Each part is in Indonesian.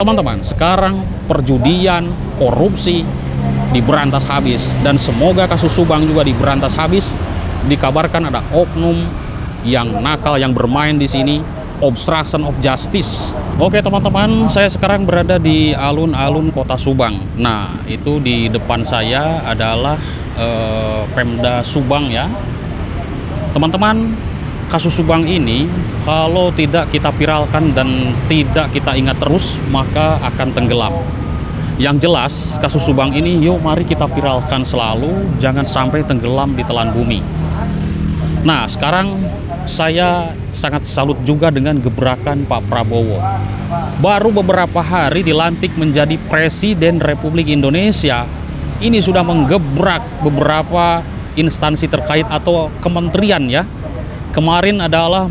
Teman-teman, sekarang perjudian, korupsi diberantas habis, dan semoga kasus Subang juga diberantas habis. Dikabarkan ada oknum yang nakal yang bermain di sini, obstruction of justice. Oke teman-teman, saya sekarang berada di alun-alun kota Subang. Nah, itu di depan saya adalah Pemda Subang ya. Teman-teman, kasus Subang ini kalau tidak kita viralkan dan tidak kita ingat terus, maka akan tenggelam. Yang jelas, kasus Subang ini yuk mari kita viralkan selalu, jangan sampai tenggelam di telan bumi. Nah, sekarang saya sangat salut juga dengan gebrakan Pak Prabowo. Baru beberapa hari dilantik menjadi Presiden Republik Indonesia, ini sudah menggebrak beberapa instansi terkait atau kementerian ya. Kemarin adalah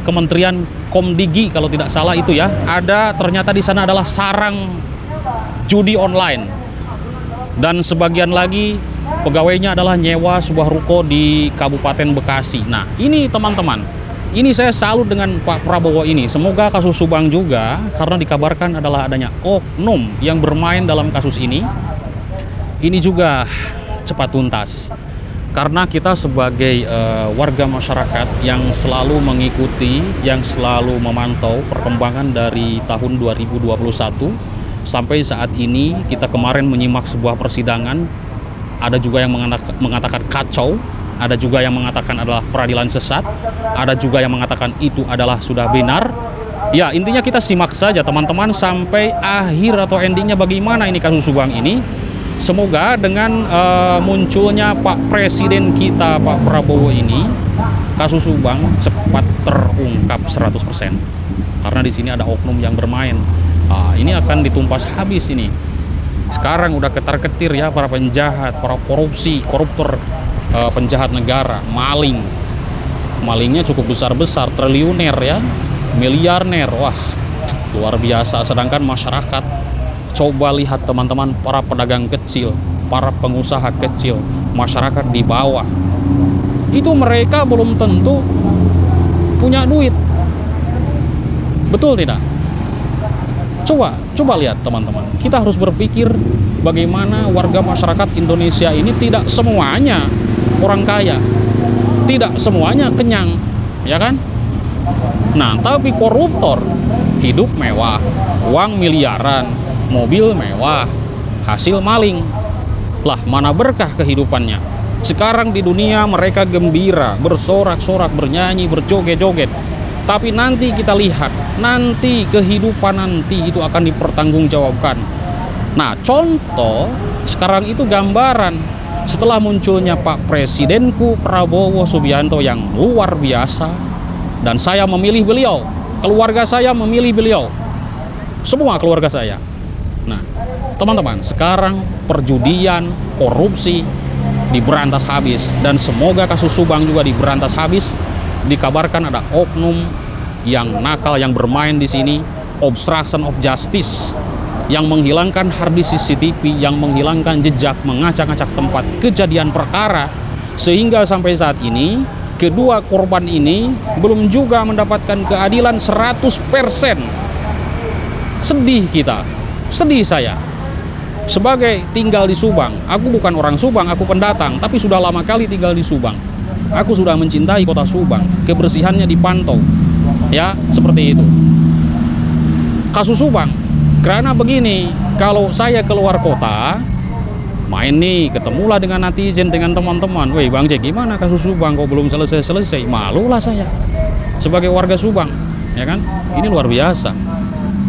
Kementerian Komdigi kalau tidak salah itu ya. Ada ternyata di sana adalah sarang judi online. Dan sebagian lagi pegawainya adalah nyewa sebuah ruko di Kabupaten Bekasi. Nah, ini teman-teman, ini saya salut dengan Pak Prabowo ini. Semoga kasus Subang juga, karena dikabarkan adalah adanya oknum yang bermain dalam kasus ini juga cepat tuntas. Karena kita sebagai warga masyarakat yang selalu mengikuti, yang selalu memantau perkembangan dari tahun 2021 sampai saat ini, kita kemarin menyimak sebuah persidangan, ada juga yang mengatakan kacau, ada juga yang mengatakan adalah peradilan sesat, ada juga yang mengatakan itu adalah sudah benar. Ya, intinya kita simak saja teman-teman sampai akhir atau endingnya bagaimana ini kasus Subang ini. Semoga dengan munculnya Pak Presiden kita, Pak Prabowo ini, kasus Subang cepat terungkap 100%. Karena di sini ada oknum yang bermain. Ini akan ditumpas habis ini. Sekarang udah ketar-ketir ya para penjahat, para koruptor, penjahat negara, maling. Malingnya cukup besar-besar, triliuner ya, miliarder. Wah, luar biasa. Sedangkan masyarakat, coba lihat teman-teman, para pedagang kecil, para pengusaha kecil, masyarakat di bawah, itu mereka belum tentu punya duit. Betul tidak? Coba lihat teman-teman, kita harus berpikir bagaimana warga masyarakat Indonesia ini tidak semuanya orang kaya, tidak semuanya kenyang, ya kan? Nah, tapi koruptor hidup mewah, uang miliaran, mobil mewah, hasil maling. Lah, mana berkah kehidupannya? Sekarang di dunia mereka gembira, bersorak-sorak, bernyanyi, berjoget-joget. Tapi nanti kita lihat, nanti kehidupan nanti itu akan dipertanggungjawabkan. Nah, contoh sekarang itu gambaran setelah munculnya Pak Presidenku Prabowo Subianto yang luar biasa, dan saya memilih beliau, keluarga saya memilih beliau, semua keluarga saya. Nah, teman-teman, sekarang perjudian, korupsi diberantas habis, dan semoga kasus Subang juga diberantas habis. Dikabarkan ada oknum yang nakal yang bermain di sini, obstruction of justice, yang menghilangkan harddisk CCTV, yang menghilangkan jejak, mengacak-acak tempat kejadian perkara, sehingga sampai saat ini kedua korban ini belum juga mendapatkan keadilan 100%. Sedih kita. Sedih saya. Sebagai tinggal di Subang, aku bukan orang Subang, aku pendatang, tapi sudah lama kali tinggal di Subang. Aku sudah mencintai kota Subang, kebersihannya dipantau. Ya, seperti itu. Kasus Subang, karena begini, kalau saya keluar kota, main nih, ketemulah dengan netizen, dengan teman-teman. Weh Bang Jack, gimana kasus Subang kok belum selesai-selesai? Malulah saya sebagai warga Subang, ya kan? Ini luar biasa.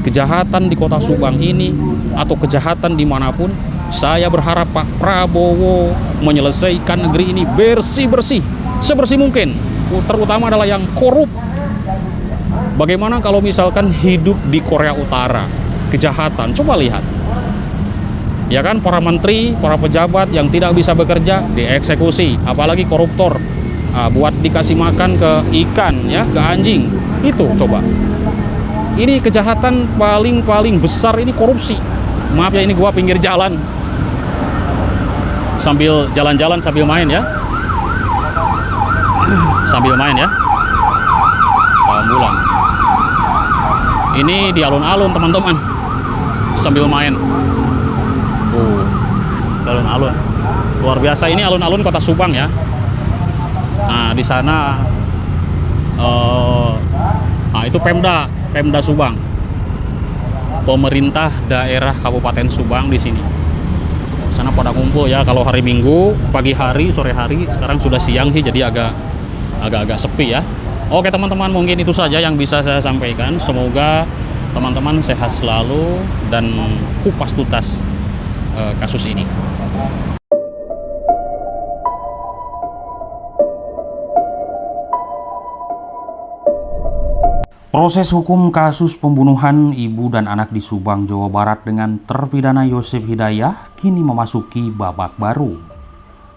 Kejahatan di kota Subang ini, atau kejahatan dimanapun, saya berharap Pak Prabowo menyelesaikan negeri ini bersih-bersih, sebersih mungkin. Terutama adalah yang korup. Bagaimana kalau misalkan hidup di Korea Utara, kejahatan, coba lihat. Ya kan, para menteri, para pejabat yang tidak bisa bekerja dieksekusi, apalagi koruptor. Buat dikasih makan ke ikan ya, ke anjing. Itu coba. Ini kejahatan paling besar, ini korupsi. Maaf ya, ini gua pinggir jalan. Sambil jalan-jalan sambil main ya. Sambil main ya. Bulan. Ini di alun-alun teman-teman. sambil main. Alun-alun luar biasa. Ini alun-alun Kota Subang ya. Nah, di sana itu Pemda Subang, pemerintah daerah Kabupaten Subang di sini. Sana pada ngumpul ya kalau hari Minggu, pagi hari, sore hari. Sekarang sudah siang sih, jadi agak sepi ya. Oke teman-teman, mungkin itu saja yang bisa saya sampaikan. Semoga teman-teman sehat selalu dan kupas tuntas kasus ini. Proses hukum kasus pembunuhan ibu dan anak di Subang, Jawa Barat dengan terpidana Yosef Hidayah kini memasuki babak baru.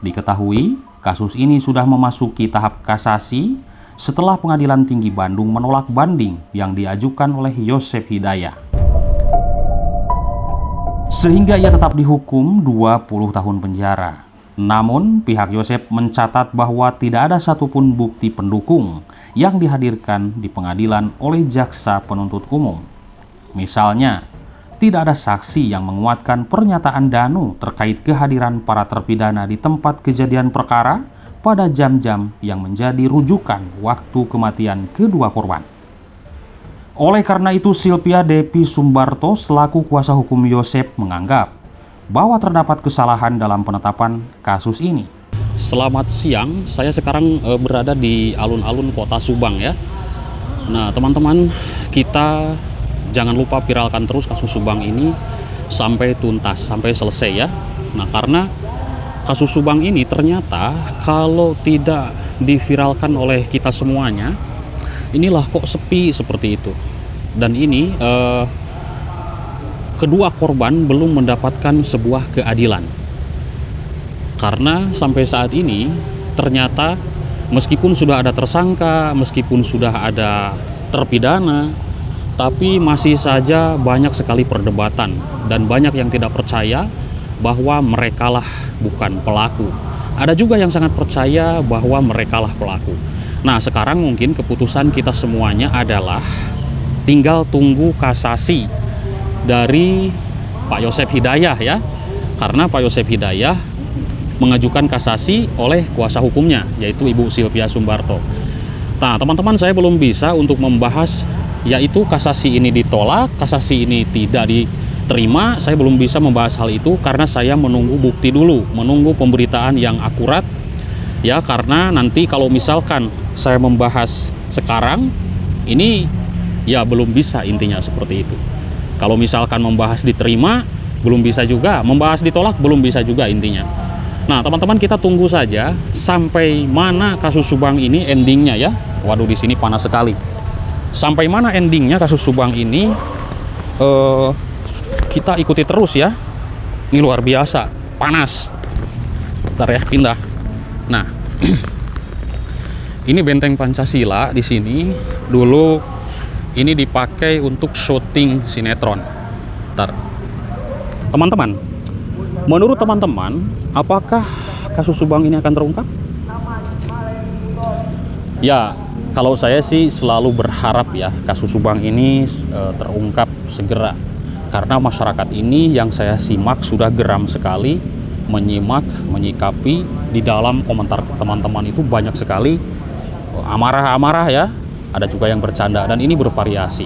Diketahui, kasus ini sudah memasuki tahap kasasi setelah Pengadilan Tinggi Bandung menolak banding yang diajukan oleh Yosef Hidayah. Sehingga ia tetap dihukum 20 tahun penjara. Namun, pihak Yosef mencatat bahwa tidak ada satupun bukti pendukung yang dihadirkan di pengadilan oleh jaksa penuntut umum. Misalnya, tidak ada saksi yang menguatkan pernyataan Danu terkait kehadiran para terpidana di tempat kejadian perkara pada jam-jam yang menjadi rujukan waktu kematian kedua korban. Oleh karena itu, Silvia Depi Sumbarto selaku kuasa hukum Yosef menganggap bahwa terdapat kesalahan dalam penetapan kasus ini. Selamat siang, saya sekarang berada di alun-alun Kota Subang ya. Nah teman-teman, kita jangan lupa viralkan terus kasus Subang ini sampai tuntas, sampai selesai ya. Nah karena kasus Subang ini ternyata kalau tidak diviralkan oleh kita semuanya, inilah kok sepi seperti itu. Dan ini kedua korban belum mendapatkan sebuah keadilan. Karena sampai saat ini ternyata meskipun sudah ada tersangka, meskipun sudah ada terpidana, tapi masih saja banyak sekali perdebatan dan banyak yang tidak percaya bahwa merekalah bukan pelaku. Ada juga yang sangat percaya bahwa merekalah pelaku. Nah, sekarang mungkin keputusan kita semuanya adalah tinggal tunggu kasasi dari Pak Yosef Hidayah ya. Karena Pak Yosef Hidayah mengajukan kasasi oleh kuasa hukumnya, yaitu Ibu Silvia Sumbarto. Nah, teman-teman, saya belum bisa untuk membahas yaitu kasasi ini ditolak, kasasi ini tidak diterima. Saya belum bisa membahas hal itu karena saya menunggu bukti dulu, menunggu pemberitaan yang akurat ya. Karena nanti kalau misalkan saya membahas sekarang ini ya belum bisa, intinya seperti itu. Kalau misalkan membahas diterima belum bisa juga, membahas ditolak belum bisa juga intinya. Nah teman-teman, kita tunggu saja sampai mana kasus Subang ini endingnya ya. Waduh, di sini panas sekali. Sampai mana endingnya kasus Subang ini kita ikuti terus ya. Ini luar biasa panas. Bentar ya, pindah. Nah ini benteng Pancasila di sini. Dulu ini dipakai untuk syuting sinetron. Bentar. Teman-teman, menurut teman-teman, apakah kasus Subang ini akan terungkap? Ya, kalau saya sih selalu berharap ya kasus Subang ini terungkap segera. Karena masyarakat ini yang saya simak sudah geram sekali menyimak, menyikapi. Di dalam komentar teman-teman itu banyak sekali amarah-amarah ya. Ada juga yang bercanda dan ini bervariasi.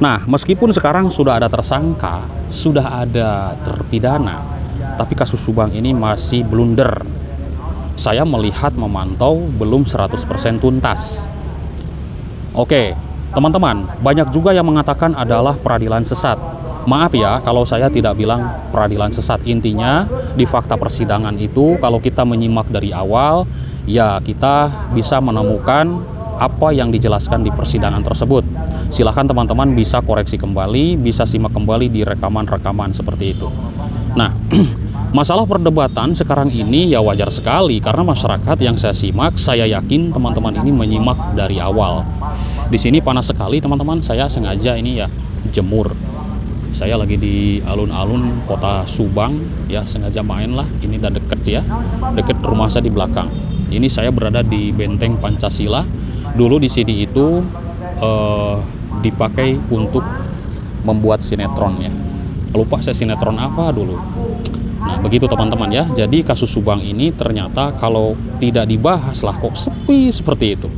Nah, meskipun sekarang sudah ada tersangka, sudah ada terpidana, tapi kasus Subang ini masih blunder. Saya melihat, memantau belum 100% tuntas. Oke, teman-teman, banyak juga yang mengatakan adalah peradilan sesat. Maaf ya kalau saya tidak bilang peradilan sesat. Intinya di fakta persidangan itu kalau kita menyimak dari awal, ya kita bisa menemukan apa yang dijelaskan di persidangan tersebut. Silahkan teman-teman bisa koreksi kembali, bisa simak kembali di rekaman-rekaman seperti itu. Nah, masalah perdebatan sekarang ini ya wajar sekali karena masyarakat yang saya simak, saya yakin teman-teman ini menyimak dari awal. Di sini panas sekali teman-teman, saya sengaja ini ya jemur. Saya lagi di alun-alun Kota Subang ya, sengaja main lah. Ini udah deket ya, deket rumah saya di belakang. Ini saya berada di benteng Pancasila. Dulu di sini itu dipakai untuk membuat sinetron ya. Lupa saya sinetron apa dulu. Nah, begitu teman-teman ya. Jadi kasus Subang ini ternyata kalau tidak dibahas lah kok sepi seperti itu.